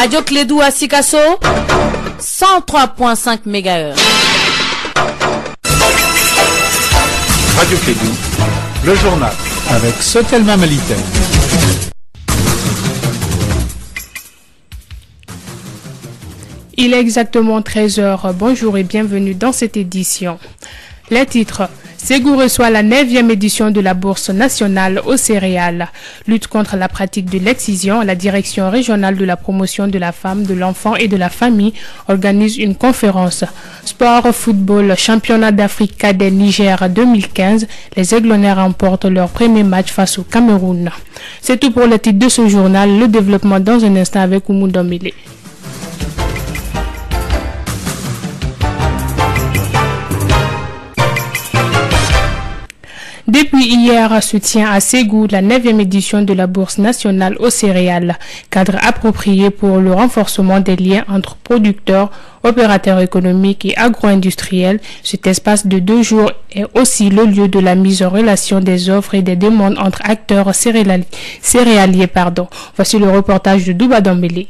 Radio Clédou à Sikasso, 103.5 MHz. Radio Clédou, le journal avec Sotelma Malitaine. Il est exactement 13h. Bonjour et bienvenue dans cette édition. Les titres. Ségou reçoit la 9e édition de la Bourse nationale aux céréales. Lutte contre la pratique de l'excision, la Direction régionale de la promotion de la femme, de l'enfant et de la famille organise une conférence. Sport, football, championnat d'Afrique cadet Niger 2015. Les Aiglonnais remportent leur premier match face au Cameroun. C'est tout pour le titre de ce journal. Le développement dans un instant avec Oumou Domile. Depuis hier, se tient à Ségou la 9e édition de la Bourse nationale aux céréales, cadre approprié pour le renforcement des liens entre producteurs, opérateurs économiques et agro-industriels. Cet espace de 2 jours est aussi le lieu de la mise en relation des offres et des demandes entre acteurs céréaliers. Voici le reportage de Douba Dambélé.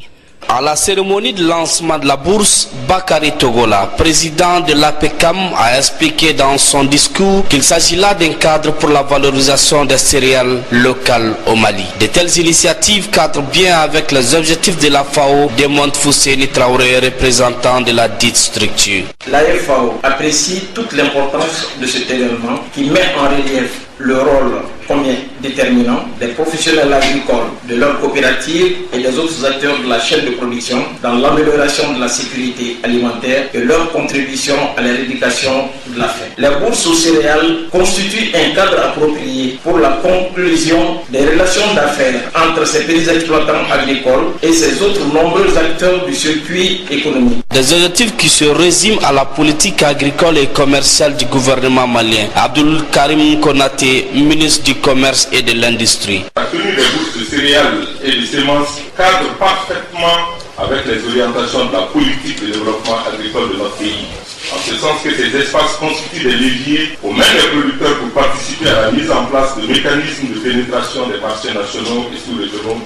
À la cérémonie de lancement de la bourse, Bakary Togola, président de l'APECAM, a expliqué dans son discours qu'il s'agit là d'un cadre pour la valorisation des céréales locales au Mali. De telles initiatives cadrent bien avec les objectifs de la FAO, démontre Fousséni Traoré, représentant de la dite structure. La FAO apprécie toute l'importance de cet événement qui met en relief le rôle combien déterminant des professionnels agricoles, de leurs coopératives et des autres acteurs de la chaîne de production dans l'amélioration de la sécurité alimentaire et leur contribution à l'éradication de la faim. La bourse aux céréales constitue un cadre approprié pour la conclusion des relations d'affaires entre ces petits exploitants agricoles et ces autres nombreux acteurs du circuit économique. Des objectifs qui se résument à la politique agricole et commerciale du gouvernement malien. Abdul Karim Konaté, ministre du Commerce et de l'Industrie. La tenue des bourses de céréales et de semences cadre parfaitement avec les orientations de la politique de développement agricole de notre pays. En ce sens que ces espaces constituent des leviers aux mains des producteurs pour participer à la mise en place de mécanismes de pénétration des marchés nationaux et sous-régionaux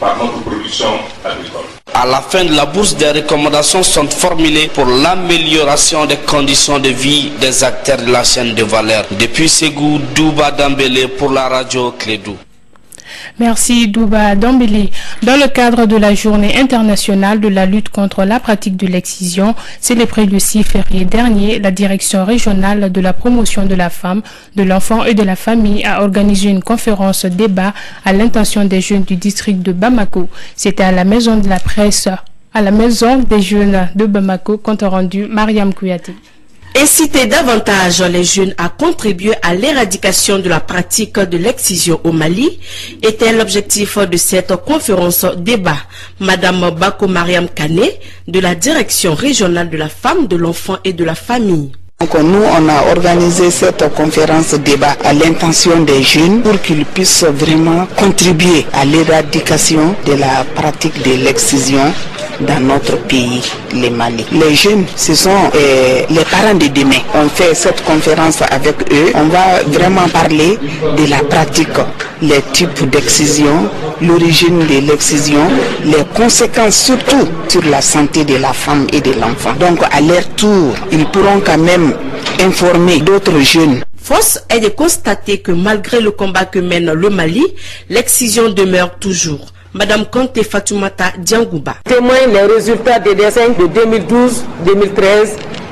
par notre production agricole. À la fin de la bourse, des recommandations sont formulées pour l'amélioration des conditions de vie des acteurs de la chaîne de valeur. Depuis Ségou, Douba Dambélé pour la radio Clédou. Merci Douba Dambélé. Dans le cadre de la journée internationale de la lutte contre la pratique de l'excision, célébrée le 6 février dernier, la Direction régionale de la promotion de la femme, de l'enfant et de la famille a organisé une conférence débat à l'intention des jeunes du district de Bamako. C'était à la maison de la presse, à la maison des jeunes de Bamako, compte rendu Mariam Kouyaté. Inciter davantage les jeunes à contribuer à l'éradication de la pratique de l'excision au Mali était l'objectif de cette conférence débat. Madame Bako Mariam Kane de la Direction régionale de la femme, de l'enfant et de la famille. Donc nous, on a organisé cette conférence débat à l'intention des jeunes pour qu'ils puissent vraiment contribuer à l'éradication de la pratique de l'excision dans notre pays, le Mali. Les jeunes, ce sont les parents de demain. On fait cette conférence avec eux. On va vraiment parler de la pratique, les types d'excision, l'origine de l'excision, les conséquences surtout sur la santé de la femme et de l'enfant. Donc à leur tour, ils pourront quand même informer d'autres jeunes. Force est de constater que malgré le combat que mène le Mali, l'excision demeure toujours. Madame Conte Fatoumata Diangouba témoigne les résultats des dessins de 2012-2013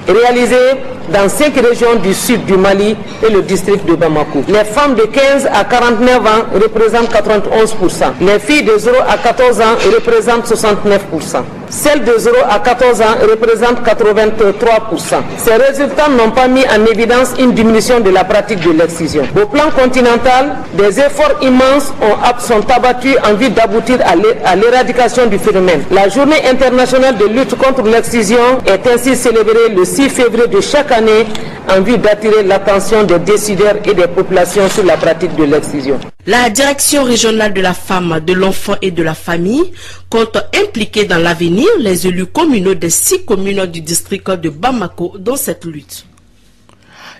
réalisés dans 5 régions du sud du Mali et le district de Bamako. Les femmes de 15 à 49 ans représentent 91%. Les filles de 0 à 14 ans représentent 69%. Celles de 0 à 14 ans représentent 83%. Ces résultats n'ont pas mis en évidence une diminution de la pratique de l'excision. Au plan continental, des efforts immenses sont abattus en vue d'aboutir à l'éradication du phénomène. La journée internationale de lutte contre l'excision est ainsi célébrée le 6 février de chaque année en vue d'attirer l'attention des décideurs et des populations sur la pratique de l'excision. La Direction régionale de la femme, de l'enfant et de la famille compte impliquer dans l'avenir les élus communaux des 6 communes du district de Bamako dans cette lutte.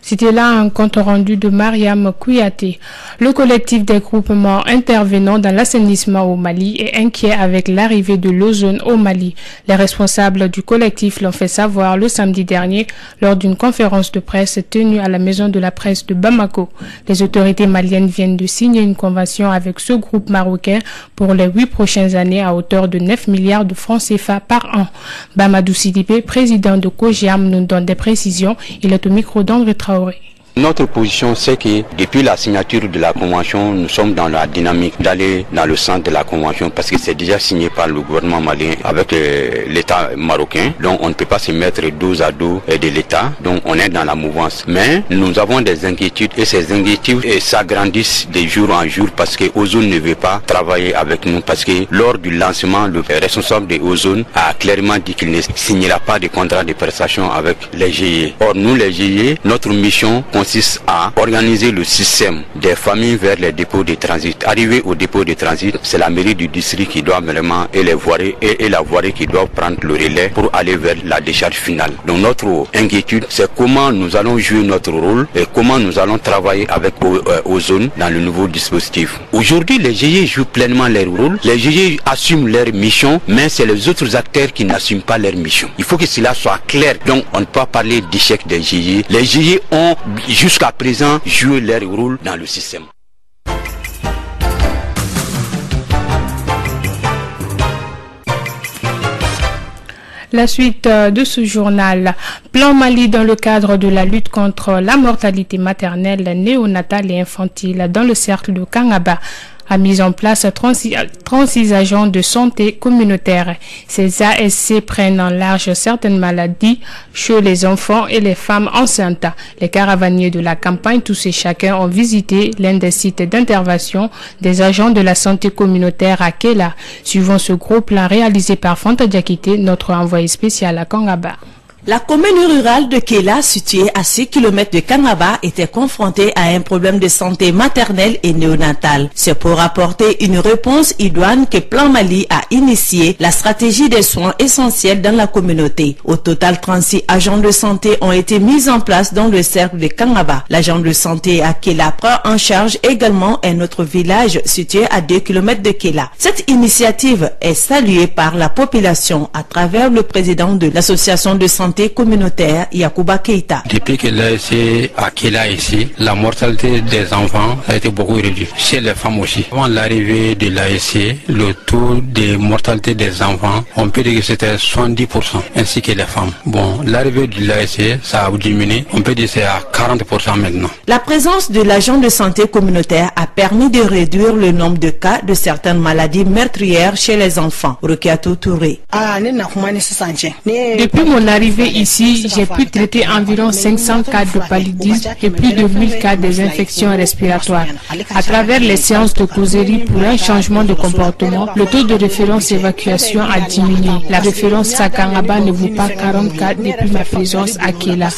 C'était là un compte rendu de Mariam Kouyaté. Le collectif des groupements intervenant dans l'assainissement au Mali est inquiet avec l'arrivée de l'ozone au Mali. Les responsables du collectif l'ont fait savoir le samedi dernier lors d'une conférence de presse tenue à la maison de la presse de Bamako. Les autorités maliennes viennent de signer une convention avec ce groupe marocain pour les 8 prochaines années à hauteur de 9 milliards de francs CFA par an. Bamadou Sidibé, président de COGIAM, nous donne des précisions. Il est au micro d'André Traoré. Notre position, c'est que depuis la signature de la convention, nous sommes dans la dynamique d'aller dans le sens de la convention parce que c'est déjà signé par le gouvernement malien avec l'État marocain. Donc on ne peut pas se mettre dos à dos de l'État. Donc on est dans la mouvance. Mais nous avons des inquiétudes et ces inquiétudes s'agrandissent de jour en jour parce que Ozone ne veut pas travailler avec nous parce que lors du lancement, le responsable de Ozone a clairement dit qu'il ne signera pas de contrat de prestation avec les GIE. Or nous les GIE, notre mission consiste à organiser le système des familles vers les dépôts de transit. Arrivé au dépôt de transit, c'est la mairie du district qui doit vraiment et les voiries et la voirie qui doit prendre le relais pour aller vers la décharge finale. Donc notre inquiétude, c'est comment nous allons jouer notre rôle et comment nous allons travailler avec Ozone dans le nouveau dispositif. Aujourd'hui, les GIE jouent pleinement leur rôle, les GIE assument leur mission, mais c'est les autres acteurs qui n'assument pas leur mission. Il faut que cela soit clair. Donc on ne peut pas parler d'échec des GIE. Les GIE ont jusqu'à présent joué leur rôle dans le système. La suite de ce journal. Plan Mali dans le cadre de la lutte contre la mortalité maternelle, néonatale et infantile dans le cercle de Kangaba a mis en place 36 agents de santé communautaire. Ces ASC prennent en large certaines maladies chez les enfants et les femmes enceintes. Les caravaniers de la campagne Tous et Chacun ont visité l'un des sites d'intervention des agents de la santé communautaire à Kela. Suivant ce gros plan réalisé par Fanta Diakité, notre envoyé spécial à Kangaba. La commune rurale de Kela, située à 6 km de Kangaba, était confrontée à un problème de santé maternelle et néonatale. C'est pour apporter une réponse idoine que Plan Mali a initié la stratégie des soins essentiels dans la communauté. Au total, 36 agents de santé ont été mis en place dans le cercle de Kangaba. L'agent de santé à Kela prend en charge également un autre village situé à 2 km de Kela. Cette initiative est saluée par la population à travers le président de l'association de santé communautaire Yacouba Keita. Depuis que l'ASC à Kela ici, la mortalité des enfants a été beaucoup réduite. Chez les femmes aussi. Avant l'arrivée de l'ASC, le taux de mortalité des enfants, on peut dire que c'était 70%, ainsi que les femmes. Bon, l'arrivée de l'ASC, ça a diminué. On peut dire que c'est à 40% maintenant. La présence de l'agent de santé communautaire a permis de réduire le nombre de cas de certaines maladies meurtrières chez les enfants. Rukiatou Touré. Depuis mon arrivée ici, j'ai pu traiter environ 500 cas de paludisme et plus de 1000 cas des infections respiratoires. À travers les séances de causerie pour un changement de comportement, le taux de référence évacuation a diminué. La référence à Kangaba ne vaut pas 40 cas depuis ma présence à Kela.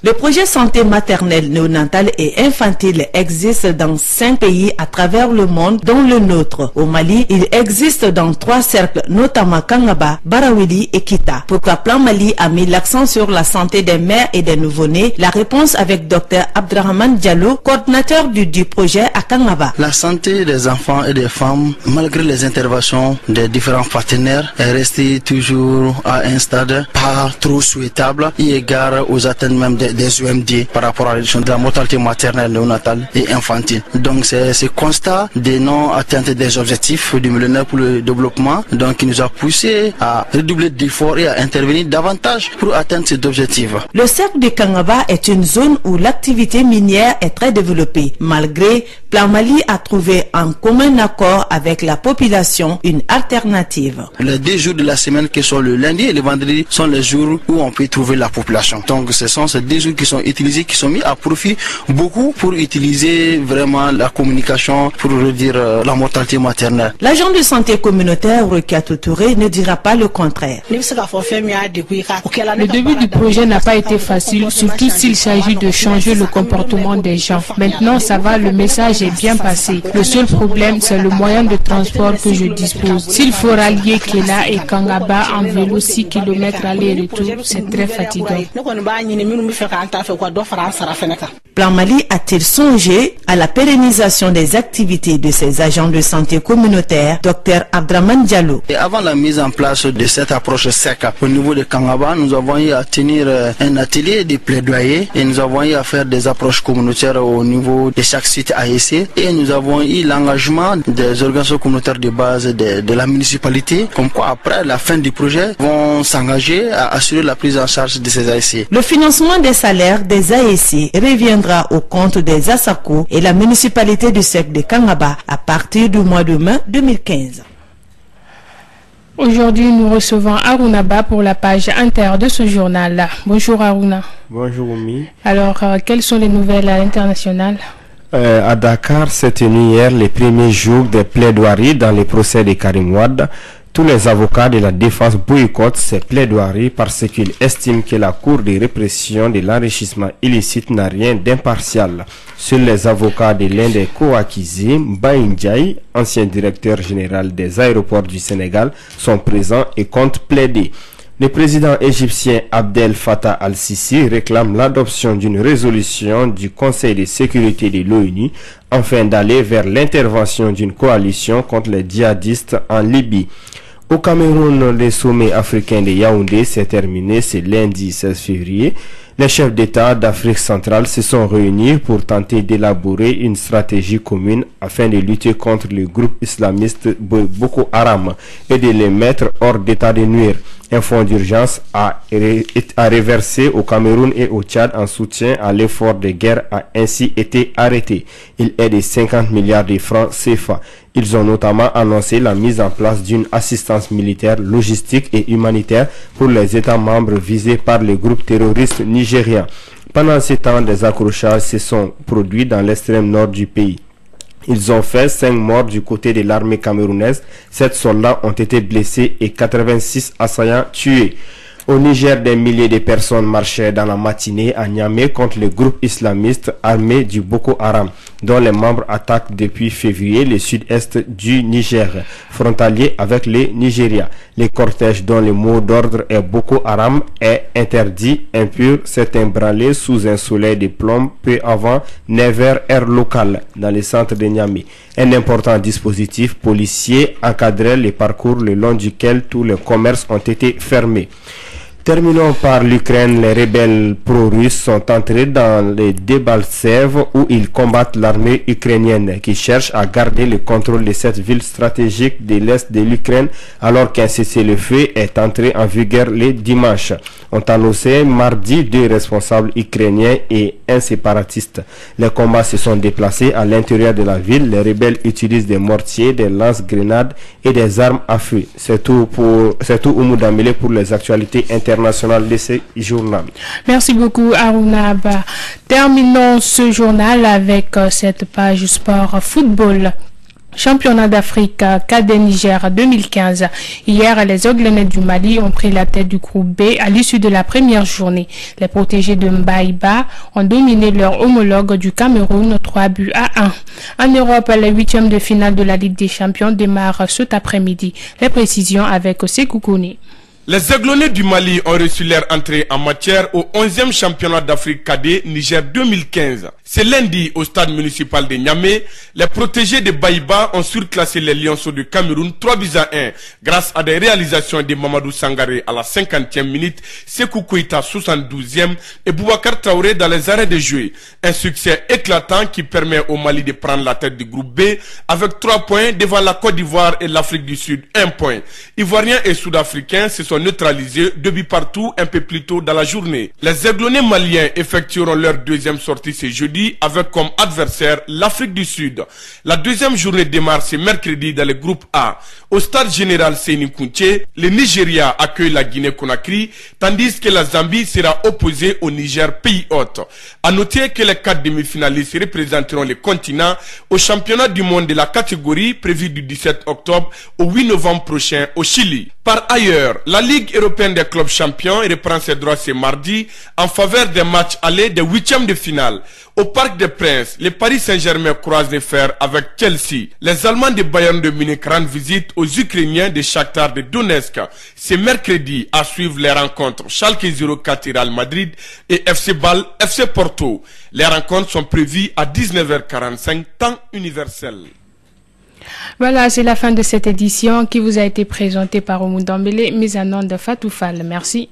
Le projet santé maternelle, néonatale et infantile existe dans 5 pays à travers le monde, dont le nôtre. Au Mali, il existe dans 3 cercles, notamment Kangaba, Barawili et Kita. Pourquoi Plan Mali a mis l'accent sur la santé des mères et des nouveau-nés? La réponse avec Dr Abdrahman Diallo, coordinateur du projet à Kangaba. La santé des enfants et des femmes, malgré les interventions des différents partenaires, est restée toujours à un stade pas trop souhaitable, eu égard aux atteintes même des OMD par rapport à la réduction de la mortalité maternelle, néonatale et infantile. Donc c'est ce constat de non-atteinte des objectifs du millénaire pour le développement donc qui nous a poussé à redoubler d'efforts et à intervenir davantage pour atteindre cet objectif. Le cercle de Kangaba est une zone où l'activité minière est très développée. Malgré, Plan Mali a trouvé en commun accord avec la population une alternative. Les 2 jours de la semaine qui sont le lundi et le vendredi sont les jours où on peut trouver la population. Donc ce sont ces 2 jours qui sont utilisés, qui sont mis à profit beaucoup pour utiliser vraiment la communication pour réduire la mortalité maternelle. L'agent de santé communautaire Rukiatou Touré ne dira pas le contraire. salaire. Le début du projet n'a pas été facile, surtout s'il s'agit de changer le comportement des gens. Maintenant, ça va, le message est bien passé. Le seul problème, c'est le moyen de transport que je dispose. S'il faut rallier Kela et Kangaba en vélo 6 km aller-retour, c'est très fatigant. Plan Mali a-t-il songé à la pérennisation des activités de ses agents de santé communautaire, Dr Abdraman Diallo? Et avant la mise en place de cette approche sec au niveau de Kangaba, nous avons eu à tenir un atelier de plaidoyer et nous avons eu à faire des approches communautaires au niveau de chaque site AEC et nous avons eu l'engagement des organisations communautaires de base de la municipalité, comme quoi après la fin du projet vont s'engager à assurer la prise en charge de ces AEC. Le financement des salaires des AEC reviendra au compte des ASACO et la municipalité du sec de Kangaba à partir du mois de mai 2015. Aujourd'hui, nous recevons Arunaba pour la page inter de ce journal. Bonjour Aruna. Bonjour Oumi. Alors, quelles sont les nouvelles à l'international? À Dakar, s'est tenu hier les premiers jours des plaidoiries dans les procès de Karim Wade. Tous les avocats de la défense boycottent ces plaidoiries parce qu'ils estiment que la Cour de répression de l'enrichissement illicite n'a rien d'impartial. Seuls les avocats de l'un des co-accusés, Mbaye Ndiaye, ancien directeur général des aéroports du Sénégal, sont présents et comptent plaider. Le président égyptien Abdel Fattah al-Sisi réclame l'adoption d'une résolution du Conseil de sécurité de l'ONU afin d'aller vers l'intervention d'une coalition contre les djihadistes en Libye. Au Cameroun, le sommet africain de Yaoundé s'est terminé ce lundi 16 février. Les chefs d'État d'Afrique centrale se sont réunis pour tenter d'élaborer une stratégie commune afin de lutter contre le groupe islamiste Boko Haram et de les mettre hors d'état de nuire. Un fonds d'urgence a reversé au Cameroun et au Tchad en soutien à l'effort de guerre a ainsi été arrêté. Il est de 50 milliards de francs CFA. Ils ont notamment annoncé la mise en place d'une assistance militaire, logistique et humanitaire pour les États membres visés par le groupe terroriste nigérien. Pendant ce temps, des accrochages se sont produits dans l'extrême nord du pays. Ils ont fait 5 morts du côté de l'armée camerounaise, 7 soldats ont été blessés et 86 assaillants tués. Au Niger, des milliers de personnes marchaient dans la matinée à Niamey contre le groupe islamiste armé du Boko Haram, dont les membres attaquent depuis février le sud-est du Niger, frontalier avec le Nigeria. Les cortèges dont le mot d'ordre est Boko Haram est interdit, impur, s'est ébranlé sous un soleil de plomb peu avant 9h heure locale dans le centre de Niamey. Un important dispositif policier encadrait les parcours le long duquel tous les commerces ont été fermés. Terminons par l'Ukraine. Les rebelles pro-russes sont entrés dans les Debaltseve où ils combattent l'armée ukrainienne qui cherche à garder le contrôle de cette ville stratégique de l'est de l'Ukraine alors qu'un cessez-le-feu est entré en vigueur le dimanche. Ont annoncé mardi 2 responsables ukrainiens et un séparatiste. Les combats se sont déplacés à l'intérieur de la ville. Les rebelles utilisent des mortiers, des lance-grenades et des armes à feu. C'est tout Oumoud Amélé pour les actualités internationales de ce journal. Merci beaucoup Aruna Abba. Terminons ce journal avec cette page sport football. Championnat d'Afrique Cadet Niger 2015. Hier, les Oglenets du Mali ont pris la tête du groupe B à l'issue de la première journée. Les protégés de Mbaïba ont dominé leur homologue du Cameroun 3 buts à 1. En Europe, les 8e de finale de la Ligue des Champions démarrent cet après-midi. Les précisions avec Sekou Kone. Les Aiglonnés du Mali ont reçu leur entrée en matière au 11e championnat d'Afrique cadet Niger 2015. C'est lundi au stade municipal de Niamey. Les protégés de Baïba ont surclassé les Lionceaux du Cameroun 3 buts à 1 grâce à des réalisations de Mamadou Sangaré à la 50e minute, Sekou Koïta 72e et Boubacar Traoré dans les arrêts de jeu. Un succès éclatant qui permet au Mali de prendre la tête du groupe B avec 3 points devant la Côte d'Ivoire et l'Afrique du Sud 1 point. Ivoiriens et Sud-Africains se sont neutralisés 2 buts partout un peu plus tôt dans la journée. Les Aiglonnés maliens effectueront leur deuxième sortie ce jeudi avec comme adversaire l'Afrique du Sud. La deuxième journée démarre ce mercredi dans le groupe A. Au stade général Séni Kounché, le Nigeria accueille la Guinée-Conakry, tandis que la Zambie sera opposée au Niger, pays hôte. À noter que les 4 demi-finalistes représenteront le continent au championnat du monde de la catégorie prévu du 17 octobre au 8 novembre prochain au Chili. Par ailleurs, la La Ligue européenne des clubs champions reprend ses droits ce mardi en faveur des matchs allés des huitièmes de finale. Au Parc des Princes, les Paris Saint-Germain croisent les fers avec Chelsea. Les Allemands de Bayern de Munich rendent visite aux Ukrainiens de Shakhtar de Donetsk. C'est mercredi à suivre les rencontres Schalke 04 Real Madrid et FC Bâle FC Porto. Les rencontres sont prévues à 19h45 temps universel. Voilà, c'est la fin de cette édition qui vous a été présentée par Oumou Dambélé, mise en onde de Fatou Fall. Merci.